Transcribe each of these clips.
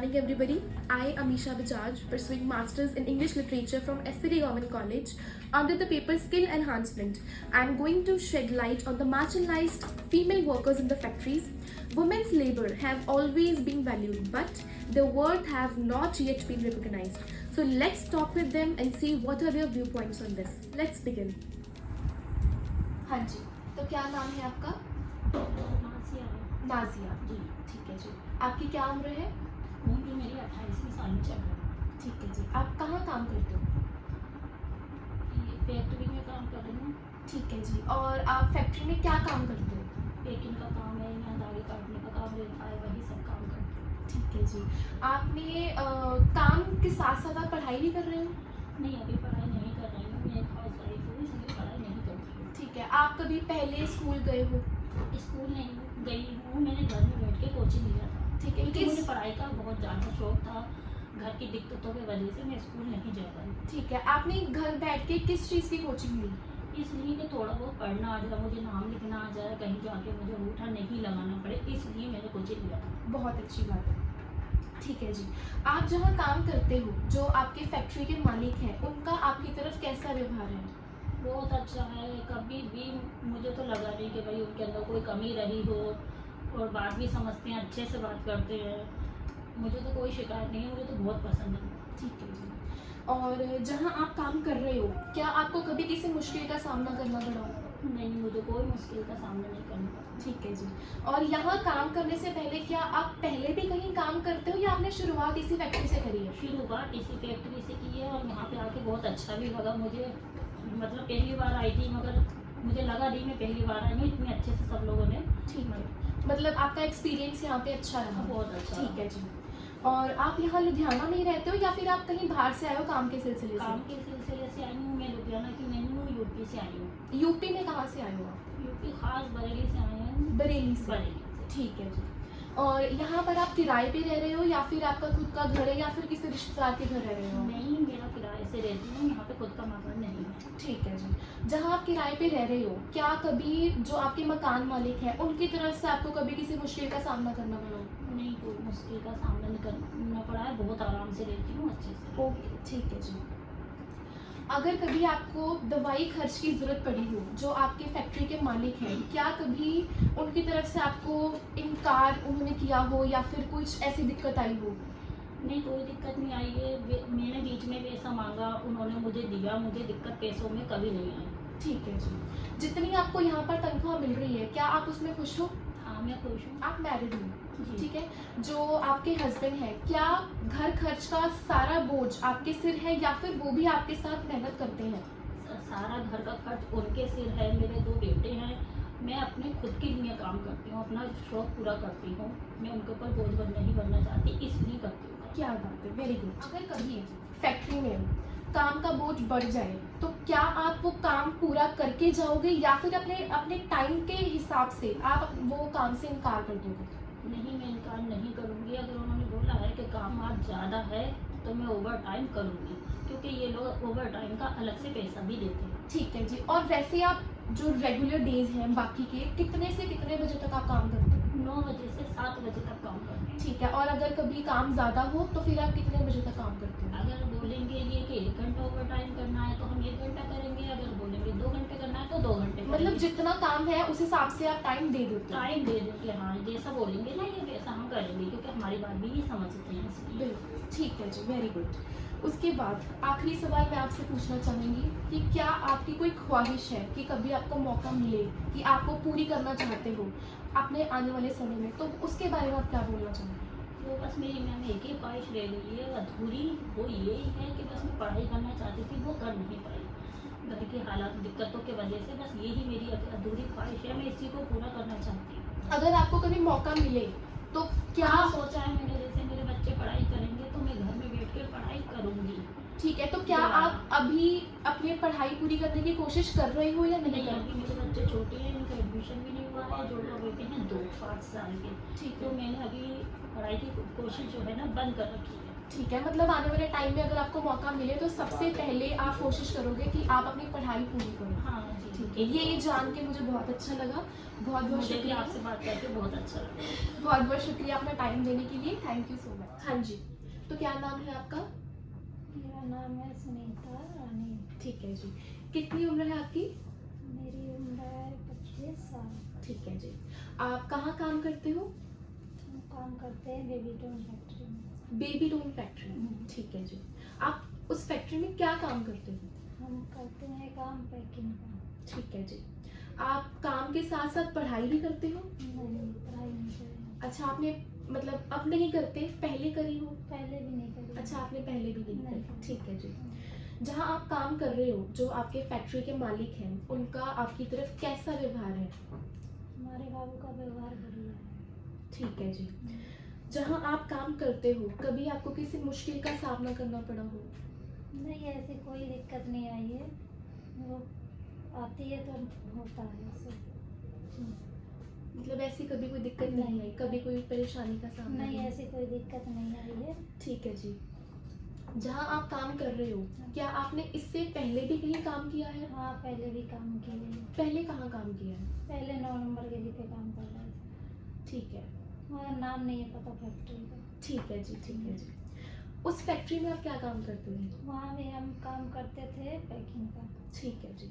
morning everybody. I, Amisha Bajaj, pursuing Masters in English Literature from SCD Government College under the paper Skill Enhancement. I am going to shed light on the marginalized female workers in the factories. Women's labor have always been valued, but their worth have not yet been recognized. So let's talk with them and see what are their viewpoints on this. Let's begin. हाँ जी, तो क्या नाम है आपका? नाज़िया है। नाज़िया जी। ठीक है जी। आपकी क्या उम्र है? उम्र मेरी 28वीं साल में चल रही है। ठीक है जी। आप कहाँ काम करते हो? ये फैक्ट्री में काम कर रही हूँ। ठीक है जी। और आप फैक्ट्री में क्या काम करते हो? पैकिंग का काम है या धागे काटने का काम रहता है, वही सब काम करती हूँ। ठीक है जी। आपने काम के साथ साथ आप पढ़ाई भी कर रहे हो? नहीं, अभी पढ़ाई नहीं कर रही हूँ। मैं एक हाउस वाइफ हूँ, इसलिए पढ़ाई नहीं करती हूँ। ठीक है। आप कभी पहले स्कूल गए हो? स्कूल नहीं गई हूँ, मैंने घर में बैठ के कोचिंग लिया था। ठीक है। क्योंकि मुझे पढ़ाई का बहुत ज़्यादा शौक था। घर की दिक्कतों की वजह से मैं स्कूल नहीं जा पाई। ठीक है। आपने घर बैठ के किस चीज़ की कोचिंग ली? इसलिए कि थोड़ा बहुत पढ़ना आ जाए, मुझे नाम लिखना आ जाए, कहीं जाके मुझे अंगूठा नहीं लगाना पड़े, इसलिए मैंने कोचिंग लिया था। बहुत अच्छी बात है। ठीक है जी। आप जहाँ काम करते हो, जो आपके फैक्ट्री के मालिक हैं, उनका आपकी तरफ कैसा व्यवहार है? बहुत अच्छा है। कभी भी मुझे तो लगा नहीं कि भाई उनके अंदर कोई कमी रही हो, और बात भी समझते हैं, अच्छे से बात करते हैं। मुझे तो कोई शिकायत नहीं है, मुझे तो बहुत पसंद है। ठीक है जी। और जहाँ आप काम कर रहे हो, क्या आपको कभी किसी मुश्किल का सामना करना पड़ा? नहीं, मुझे कोई मुश्किल का सामना नहीं करना पड़ा। ठीक है जी। और यहाँ काम करने से पहले क्या आप पहले भी कहीं काम करते हो या आपने शुरुआत इसी फैक्ट्री से करी है? शुरुआत इसी फैक्ट्री से की है, और यहाँ पे आके बहुत अच्छा भी लगा मुझे। मतलब पहली बार आई थी, मगर मुझे लगा नहीं मैं पहली बार आई हूँ, इतने अच्छे से सब लोगों ने। ठीक है। मतलब आपका एक्सपीरियंस यहाँ पे अच्छा रहा? बहुत अच्छा। ठीक है जी। और आप यहाँ लुधियाना में ही रहते हो या फिर आप कहीं बाहर से आए हो काम के सिलसिले से? काम के सिलसिले से आई हूँ। मैं लुधियाना की नहीं हूँ, यूपी से आई हूँ। यूपी में कहाँ से आए हो आप? यूपी खास बरेली से आए हैं। बरेली से? बरेली से। ठीक है जी। और यहाँ पर आप किराए पे रह रहे हो या फिर आपका खुद का घर है या फिर किसी रिश्तेदार के घर रह रहे हो? नहीं, मेरा किराए से रहती हूँ, यहाँ पे खुद का मकान नहीं है। ठीक है जी। जहाँ आप किराए पे रह रहे हो, क्या कभी जो आपके मकान मालिक हैं उनकी तरफ से आपको कभी किसी मुश्किल का सामना करना पड़ा? नहीं, कोई मुश्किल का सामना नहीं करना पड़ा है। बहुत आराम से रहती हूँ, अच्छे से। ओके, ठीक है जी। अगर कभी आपको दवाई खर्च की ज़रूरत पड़ी हो, जो आपके फैक्ट्री के मालिक हैं, क्या कभी उनकी तरफ से आपको इनकार उन्होंने किया हो या फिर कुछ ऐसी दिक्कत आई हो? नहीं, कोई दिक्कत नहीं आई है। मैंने बीच में पैसा मांगा, उन्होंने मुझे दिया। मुझे दिक्कत पैसों में कभी नहीं आई। ठीक है जी। जितनी आपको यहाँ पर तनख्वाह मिल रही है, क्या आप उसमें खुश हो? हाँ, मैं खुश हूँ। आप मैरिड हो? जी। ठीक है। जो आपके हस्बैंड हैं, क्या घर खर्च का सारा बोझ आपके सिर है या फिर वो भी आपके साथ मेहनत करते हैं? सारा घर का खर्च उनके सिर है। मेरे 2 बेटे हैं। मैं अपने खुद के लिए काम करती हूँ, अपना शौक पूरा करती हूँ। मैं उनके ऊपर बोझ नहीं बनना चाहती, इसलिए करती हूँ। क्या बात है, वेरी गुड। अगर कभी फैक्ट्री में काम का बोझ बढ़ जाए तो क्या आप वो काम पूरा करके जाओगे या फिर अपने अपने टाइम के हिसाब से आप वो काम से इनकार कर दोगे? नहीं, मैं इनकार नहीं करूँगी। अगर उन्होंने बोला है कि काम आज ज़्यादा है तो मैं ओवर टाइम करूँगी, क्योंकि ये लोग ओवर टाइम का अलग से पैसा भी देते हैं। ठीक है जी। और वैसे आप जो रेगुलर डेज हैं बाकी के, कितने से कितने बजे तक आप काम करते हो? 9 बजे से 7 बजे तक काम करते हैं। ठीक है। और अगर कभी काम ज़्यादा हो तो फिर आप कितने बजे तक काम करते हो? अगर बोलेंगे ये कि 1 घंटा ओवर टाइम करना है तो हम 1 घंटा करेंगे। अगर बोलेंगे 2 घंटे करना है तो 2 घंटे मतलब करेंगे। जितना काम है उस हिसाब से आप टाइम दे देते हो? टाइम दे देंगे, हाँ। जैसा बोलेंगे ना, ये वैसा हम करेंगे, क्योंकि हमारी बात भी ये समझते हैं, इसलिए। बिल्कुल, ठीक है जी, वेरी गुड। उसके बाद आखिरी सवाल मैं आपसे पूछना चाहूँगी कि क्या आपकी कोई ख्वाहिश है कि कभी आपको मौका मिले कि आप वो पूरी करना चाहते हो अपने आने वाले समय में, तो उसके बारे में आप क्या बोलना चाहोगे? तो बस मेरी मैम एक ही ख्वाहिश रह गई है अधूरी, वो यही है कि बस मैं पढ़ाई करना चाहती थी, वो कर नहीं पाई। घर की हालात दिक्कतों की वजह से बस यही मेरी अधूरी ख्वाहिश है। मैं इसी को पूरा करना चाहती हूँ। अगर आपको कभी मौका मिले तो क्या सोचा है मैंने, जैसे मेरे बच्चे पढ़ाई करेंगे तो मैं घर में बैठ कर पढ़ाई करूँगी। ठीक है, तो क्या आप अभी अपनी पढ़ाई पूरी करने की कोशिश कर रहे हो या नहीं नहीं, कर रहे? अभी मेरे बच्चे छोटे हैं, इनका एडमिशन भी नहीं हुआ है। जो लोग बेटे हैं 2 5 साल के। ठीक तो है। मैंने अभी पढ़ाई की कोशिश जो है ना बंद कर रखी है। ठीक है, मतलब आने वाले टाइम में अगर आपको मौका मिले तो सबसे पहले आप कोशिश करोगे कि आप अपनी पढ़ाई पूरी करो। हाँ जी। ठीक है, ये जान के मुझे बहुत अच्छा लगा। बहुत बहुत मुझे भी शुक्रिया, आपसे बात करके बहुत अच्छा लगा। बहुत बहुत शुक्रिया अपना टाइम देने के लिए। Thank you so much. हाँ जी, तो क्या नाम है आपका? मेरा नाम है सुनीता रानी। ठीक है जी, कितनी उम्र है आपकी? मेरी उम्र है 25 साल। ठीक है जी, आप कहाँ काम करते हो? हम काम करते हैं बेबी टोन फैक्ट्री में। बेबी डोन फैक्ट्री में। ठीक है जी, आप उस फैक्ट्री में क्या काम करते हो? हम करते हैं काम पैकिंग का। ठीक है जी, आप काम के साथ साथ पढ़ाई भी करते हो? नहीं, पढ़ाई नहीं करी। अच्छा, आपने मतलब अब नहीं करते, पहले करी हो? पहले भी नहीं करी। अच्छा, आपने पहले भी नहीं नहीं करी। करी। ठीक है जी, जहाँ आप काम कर रहे हो, जो आपके फैक्ट्री के मालिक हैं, उनका आपकी तरफ कैसा व्यवहार है? हमारे बाबू का व्यवहार बढ़िया है। ठीक है जी, जहाँ आप काम करते हो, कभी आपको किसी मुश्किल का सामना करना पड़ा हो? नहीं, ऐसी कोई दिक्कत नहीं आई है। वो आती है तो होता है ऐसे। मतलब ऐसी कभी कोई दिक्कत नहीं नहीं। आई, कभी कोई परेशानी का सामना नहीं, ऐसी कोई दिक्कत नहीं आई है। ठीक है जी, जहाँ आप काम कर रहे हो, क्या आपने इससे पहले भी कहीं काम किया है? हाँ, पहले भी काम किए हैं। पहले कहाँ काम किया है? पहले 9 नंबर गली पे काम कर रहे थे। ठीक है, मगर नाम नहीं है पता फैक्ट्री का। ठीक है जी, ठीक है जी। उस फैक्ट्री में आप क्या काम करते हैं? वहाँ भी हम काम करते थे पैकिंग का। ठीक है जी,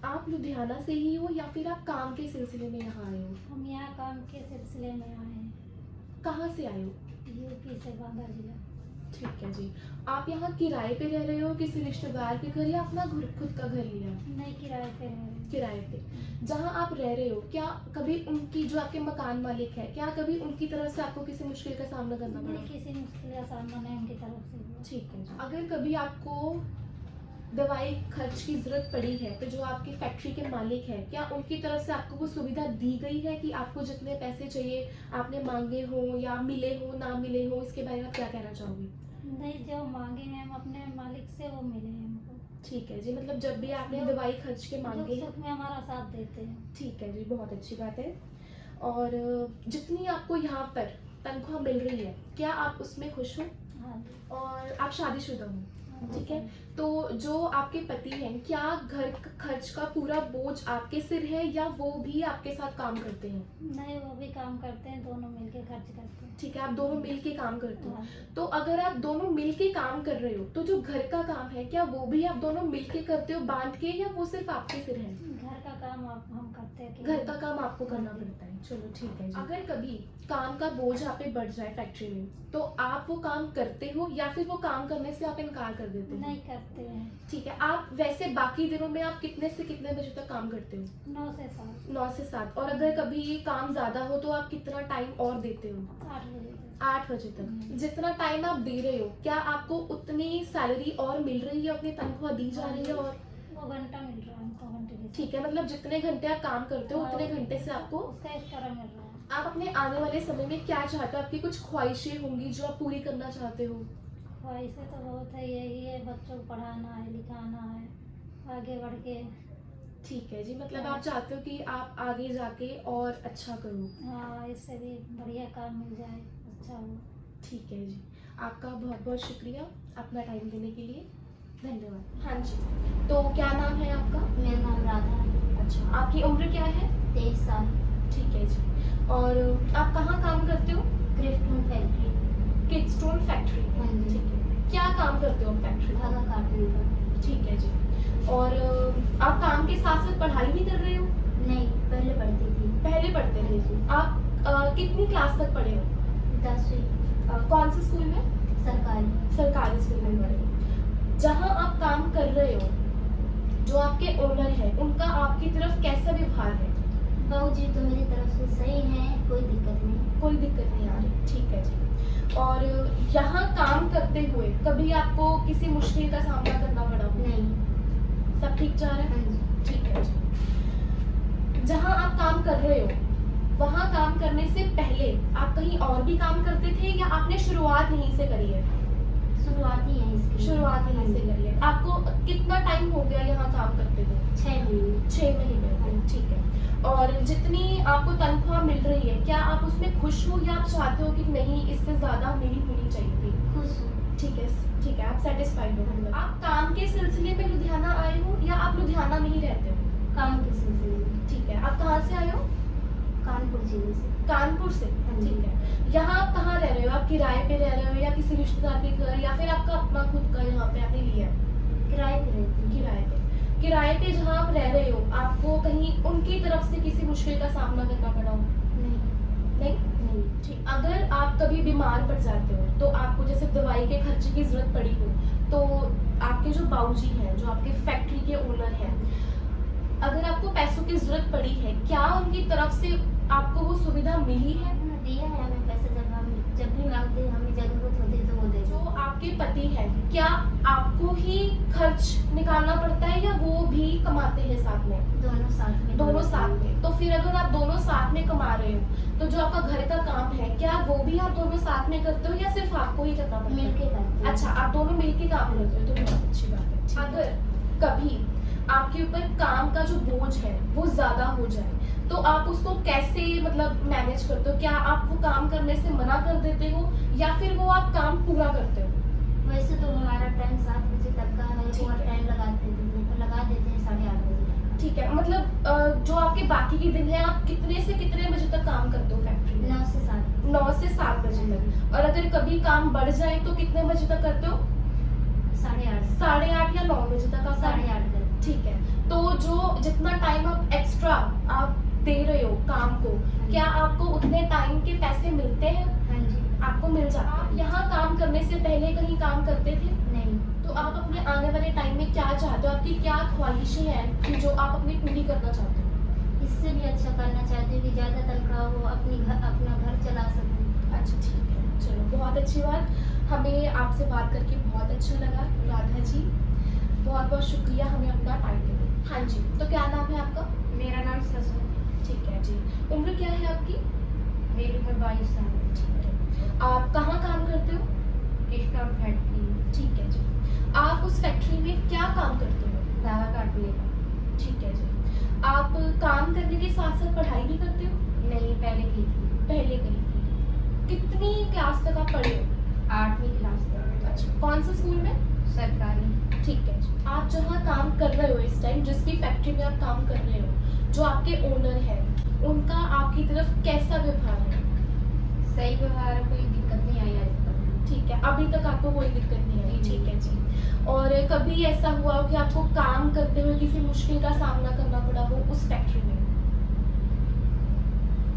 आप लुधियाना से ही हो या फिर आप काम के सिलसिले में यहाँ आए हो? हम यहाँ काम के सिलसिले में आए हैं। कहाँ से आए हो? यूपी से बांदा जिला। ठीक है जी, आप यहाँ किराए पे रह रहे हो, किसी रिश्तेदार के घर, या अपना घर खुद का घर लिया है? नहीं, किराए पे रह रहे हैं। किराए पे। जहाँ आप रह रहे हो, क्या कभी उनकी, जो आपके मकान मालिक है, क्या कभी उनकी तरफ से आपको किसी मुश्किल का सामना करना नहीं, पड़ा? किसी मुश्किल का सामना नहीं उनकी तरफ से हुआ। ठीक है जी, अगर कभी आपको दवाई खर्च की जरूरत पड़ी है, तो जो आपकी फैक्ट्री के मालिक है, क्या उनकी तरफ से आपको वो सुविधा दी गई है कि आपको जितने पैसे चाहिए आपने मांगे हो या मिले हो ना मिले हो, इसके बारे में आप क्या कहना चाहोगे? नहीं, जो मांगे हैं हम अपने मालिक से वो मिले हैं हमको। ठीक है जी, मतलब जब भी आपने दवाई खर्च के मांगे। दुख सुख में हमारा साथ देते हैं। ठीक है जी, बहुत अच्छी बात है। और जितनी आपको यहाँ पर तनख्वाह मिल रही है, क्या आप उसमें खुश हो? हाँ जी। और आप शादीशुदा हो? हाँ जी। ठीक है, तो जो आपके पति हैं, क्या घर खर्च का पूरा बोझ आपके सिर है या वो भी आपके साथ काम करते हैं? नहीं, वो भी काम करते हैं, दोनों मिलके खर्च करते हैं। ठीक है, आप दोनों मिल के काम करते हो। हाँ। तो अगर आप दोनों मिल के काम कर रहे हो, तो जो घर का काम है, क्या वो भी आप दोनों मिल के करते हो बांट के, या वो सिर्फ आपके सिर है? घर का काम हम करते हैं। घर का काम आपको करना पड़ता है। चलो ठीक है जी। अगर कभी काम का बोझ आप पे बढ़ जाए फैक्ट्री में, तो आप वो काम करते हो या फिर वो काम करने से आप इनकार कर देते हो? नहीं करते हैं। ठीक है, आप वैसे बाकी दिनों में आप कितने से कितने बजे तक काम करते हो? 9 से 7। 9 से 7। और अगर कभी काम ज्यादा हो तो आप कितना टाइम और देते हो? 8 बजे तक। 8 बजे तक। जितना टाइम आप दे रहे हो, क्या आपको उतनी सैलरी और मिल रही है, अपनी तनख्वाह दी जा रही है? और वो घंटा मिल रहा है हमको, घंटे के। ठीक है, मतलब जितने घंटे आप काम करते हो उतने घंटे से आपको। उसका एक्स्ट्रा मिल रहा है। आप अपने आने वाले समय में क्या चाहते हो? आपकी कुछ ख्वाहिशें होंगी जो आप पूरी करना चाहते हो? ख्वाहिशें तो बहुत है, यही है बच्चों को पढ़ाना है, लिखाना है, आगे बढ़ के। ठीक है जी, मतलब आप चाहते हो कि आप आगे जाके और अच्छा करो। हाँ, इससे भी बढ़िया काम मिल जाए, अच्छा हो। ठीक है जी, आपका बहुत बहुत शुक्रिया अपना टाइम देने के लिए। धन्यवाद। हाँ जी, तो क्या नाम है आपका? मेरा नाम राधा है। अच्छा, आपकी उम्र क्या है? 23 साल। ठीक है जी, और आप कहाँ काम करते हो? क्रिफ्टून फैक्ट्री। किडस्टोन फैक्ट्री। हाँ जी। ठीक है, क्या काम करते हो फैक्ट्री? धागा काटने का। ठीक है जी, और आप काम के साथ साथ पढ़ाई भी कर रहे हो? नहीं, पहले पढ़ती थी। पहले पढ़ते थे जी। आप कितनी क्लास तक पढ़े हो? 10वीं। कौन से स्कूल में? सरकारी। सरकारी स्कूल में पढ़े हो। जहाँ आप काम कर रहे हो, जो आपके ओनर है, उनका आपकी तरफ कैसा व्यवहार है? बाबू जी तो मेरी तरफ से सही हैं, कोई दिक्कत नहीं। कोई दिक्कत नहीं आ रही। ठीक है जी, और यहाँ काम करते हुए कभी आपको किसी मुश्किल का सामना करना पड़ा हो? नहीं। सब ठीक जा रहा है? हाँ जी। ठीक है जी, जहाँ आप काम कर रहे हो, वहाँ काम करने से पहले आप कहीं और भी काम करते थे या आपने शुरुआत यहीं से करी है? शुरुआत ही है इसकी। शुरुआत यहीं से करी है। आपको कितना टाइम हो गया यहाँ काम करते हुए? 6 महीने। 6 महीने हो गए। ठीक है, और जितनी आपको तनख्वाह मिल रही है, क्या आप उसमें खुश हो या आप चाहते हो कि नहीं, इससे ज्यादा मेरी होनी चाहिए थी? खुश हूँ। ठीक है, ठीक है, आप सेटिस्फाइड हो मतलब। आप काम के सिलसिले में लुधियाना आए हो या आप लुधियाना में ही रहते हो? काम के सिलसिले में। ठीक है, आप कहाँ से आए हो? कानपुर जिले से। कानपुर से, हाँ जी। ठीक है। यहाँ आप कहाँ रह रहे हो? आप किराए पे रह रहे हो या किसी रिश्तेदार के घर, या फिर आपका अपना खुद का यहाँ पे आपने लिया है? किराए पे रहती हूँ। किराए पे। किराए पे जहाँ आप रह रहे हो, आपको कहीं उनकी तरफ से किसी मुश्किल का सामना करना पड़ा हो? नहीं नहीं? नहीं। ठीक। अगर आप कभी बीमार पड़ जाते हो तो आपको जैसे दवाई के खर्चे की जरूरत पड़ी हो, तो आपके जो बाबूजी हैं, जो आपके फैक्ट्री के ओनर हैं, अगर आपको पैसों की जरूरत पड़ी है, क्या उनकी तरफ से आपको वो सुविधा मिली है? उन्होंने दिया है हमें पैसे, जब भी मांगते हैं, हमें जरूरत होती है तो वो देते जो हैं। आपके पति हैं, क्या आपको ही खर्च निकालना पड़ता है या वो भी कमाते हैं साथ में? दोनों साथ में। दोनों साथ में। तो फिर अगर आप दोनों साथ में कमा रहे हो, तो जो आपका घर का काम है, क्या वो भी आप दोनों साथ में करते हो या सिर्फ आपको ही करना पड़ता है? मिलके करते हैं। अच्छा, आप दोनों मिलके काम करते हो, तो बहुत अच्छी बात है। अगर कभी आपके ऊपर काम का जो बोझ है वो ज्यादा हो जाए, तो आप उसको कैसे मतलब मैनेज करते हो? क्या आप वो काम करने से मना कर देते हो या फिर वो आप काम पूरा करते हो? वैसे तो हमारा टाइम 7 बजे तक का है, ठीक और है। टाइम लगा देते हैं 8:30 बजे तक। ठीक है, मतलब जो आपके बाकी के दिन है, आप कितने से कितने बजे तक काम करते हो फैक्ट्री में? 9 से 7। 9 से 7 बजे तक। और अगर कभी काम बढ़ जाए तो कितने बजे तक करते हो? 8:30। 8:30 या 9 बजे तक आप काम? 8:30 तक। ठीक है। तो जो जितना टाइम आप एक्स्ट्रा आप दे रहे हो काम को, क्या आपको उतने टाइम के पैसे मिलते हैं? हाँ जी। आपको मिल जाता है? आप यहाँ काम करने से पहले कहीं काम करते थे? नहीं। तो आप अपने आने वाले टाइम में क्या चाहते हो? आपकी क्या ख्वाहिशें हैं कि जो आप अपनी पूरी करना चाहते हो? इससे भी अच्छा करना चाहती हूँ कि ज़्यादा तनख्वाह हो, अपना घर चला सकूँ। अच्छा, ठीक है, चलो बहुत अच्छी बात। हमें आपसे बात करके बहुत अच्छा लगा राधा जी, बहुत बहुत शुक्रिया हमें अपना टाइम देने। हाँ जी, तो क्या नाम है आपका? मेरा नाम सरस्वती। ठीक है जी। उम्र क्या है आपकी? मेरी उम्र 22 साल है। ठीक है। आप कहाँ काम करते हो? किस्टॉन फैक्ट्री में। ठीक है जी। आप उस फैक्ट्री में क्या काम करते हो? धागा काटने का। ठीक है जी। आप काम करने के साथ साथ पढ़ाई भी करते हो? नहीं, पहले की थी। पहले करी थी। कितनी क्लास तक आप पढ़े हो? 8वीं क्लास तक। अच्छा, कौन से स्कूल में? सरकारी। ठीक है जी। आप जहाँ काम कर रहे हो इस टाइम, जिस भी फैक्ट्री में आप काम कर रहे हो, जो आपके ओनर है, उनका आपकी तरफ कैसा व्यवहार है? सही व्यवहार है, कोई दिक्कत नहीं आई आज तक। ठीक है, अभी तक आपको कोई दिक्कत नहीं आई? जी। ठीक है जी। और कभी ऐसा हुआ हो कि आपको काम करते हुए किसी मुश्किल का सामना करना पड़ा हो उस फैक्ट्री में?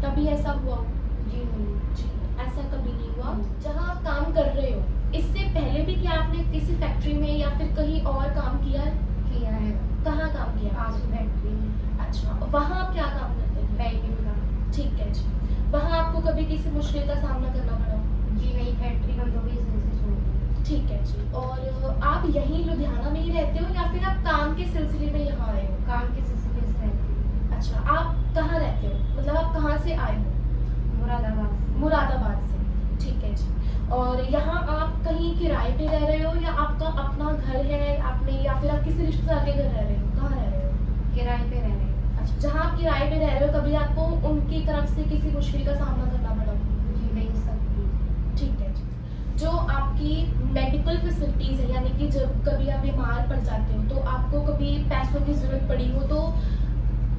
कभी ऐसा हुआ हो? जी नहीं। जी, ऐसा कभी नहीं हुआ। नहीं। जहाँ आप काम कर रहे हो, इससे पहले भी क्या आपने किसी फैक्ट्री में या फिर कहीं और काम किया है? किया है। कहाँ काम किया है? आंसू फैक्ट्री में। अच्छा, वहाँ आप क्या काम करते हैं? पैकिंग का। ठीक है जी। वहाँ आपको कभी किसी मुश्किल का सामना करना पड़ा हो? जी नहीं, फैक्ट्री बंद हो गई, इसलिए से छोड़ दी। ठीक है जी। और आप यहीं लुधियाना में ही रहते हो या फिर आप काम के सिलसिले में यहाँ आए हो? काम के सिलसिले से रहती हूँ। अच्छा, आप कहाँ रहते हो? मतलब आप कहाँ से आए हो? मुरादाबाद से। मुरादाबाद से। ठीक है जी। और यहाँ आप कहीं किराए पे रह रहे हो या आपका अपना घर है आपने, या फिर आप किसी रिश्तेदार के घर रह रहे हो? कहाँ रह रहे हो? किराए पे रह रहे हैं। अच्छा, जहाँ आप किराए पे रह रहे हो, कभी आपको उनकी तरफ से किसी मुश्किल का सामना करना पड़ा? जी नहीं सकती। ठीक है जी। जो आपकी मेडिकल फैसिलिटीज है, यानी कि जब कभी आप बीमार पड़ जाते हो तो आपको कभी पैसों की जरूरत पड़ी हो, तो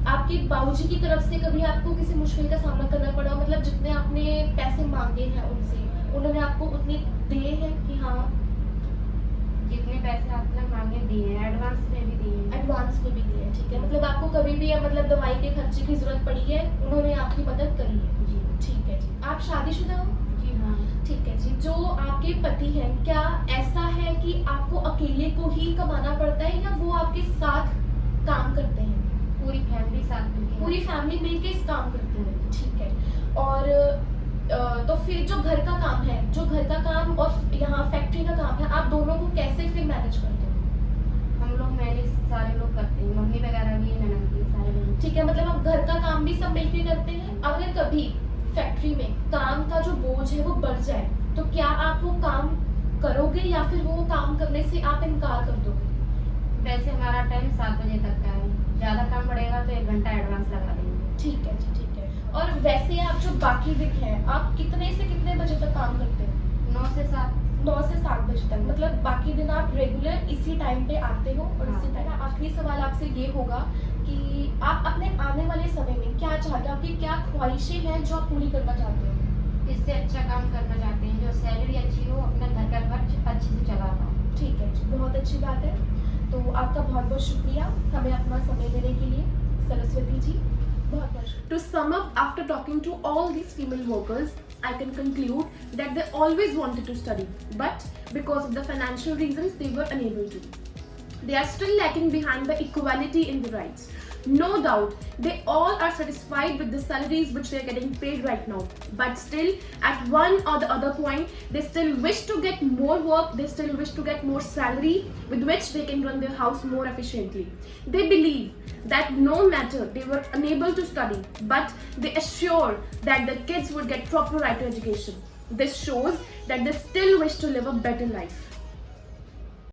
आपके बाबूजी की तरफ से कभी आपको किसी मुश्किल का सामना करना पड़ा? मतलब जितने आपने पैसे मांगे हैं उनसे, उन्होंने आपको उतने दिए हैं कि हाँ? जितने पैसे आपने मांगे दिए हैं, एडवांस में भी दिए हैं। एडवांस में भी दिए हैं। ठीक है, मतलब आपको कभी भी मतलब दवाई के खर्चे की जरूरत पड़ी है, उन्होंने आपकी मदद करी है? जी। ठीक है जी। आप शादीशुदा हो? जी हाँ। ठीक है जी। जो आपके पति हैं, क्या ऐसा है कि आपको अकेले को ही कमाना पड़ता है या वो आपके साथ काम करते हैं? पूरी फैमिली साथ में। पूरी फैमिली मिलके इस काम करते हैं? ठीक है। और तो फिर जो घर का काम है, जो घर का काम और यहाँ फैक्ट्री का काम है, आप दोनों को कैसे फिर मैनेज करते हो? हम लोग मैनेज सारे लोग करते हैं, मम्मी वगैरह भी, ननद भी, सारे लोग। ठीक है, मतलब आप घर का काम भी सब मिलके करते हैं। अगर कभी फैक्ट्री में काम का जो बोझ है वो बढ़ जाए, तो क्या आप वो काम करोगे या फिर वो काम करने से आप इनकार कर दोगे? वैसे हमारा टाइम 7 बजे तक का है, ज़्यादा काम बढ़ेगा तो 1 घंटा एडवांस लगा देंगे। ठीक है जी, ठीक है। और वैसे आप जो बाकी दिन है, आप कितने से कितने बजे तक काम करते हो? 9 से 7। 9 से 7 बजे तक, मतलब बाकी दिन आप रेगुलर इसी टाइम पे आते हो। और इसी टाइम आखिरी सवाल आपसे ये होगा कि आप अपने आने वाले समय में क्या चाहते हो, आपकी क्या ख्वाहिशें हैं जो आप पूरी करना चाहते हो? इससे अच्छा काम करना चाहते हैं, जो सैलरी अच्छी हो, अपना घर का खर्च अच्छे से चला पाओ। ठीक है जी, बहुत अच्छी बात है। तो आपका बहुत बहुत शुक्रिया हमें अपना समय देने के लिए, सरस्वती जी, बहुत बहुत शुक्रिया। To sum up, after talking to all these female workers, I can conclude that they always wanted to study, but because of the financial reasons, they were unable to. They are still lacking behind the equality in the rights. No doubt, they all are satisfied with the salaries which they are getting paid right now. But still, at one or the other point, they still wish to get more work, they still wish to get more salary with which they can run their house more efficiently. They believe that no matter they were unable to study, but they assure that the kids would get proper right to education. This shows that they still wish to live a better life.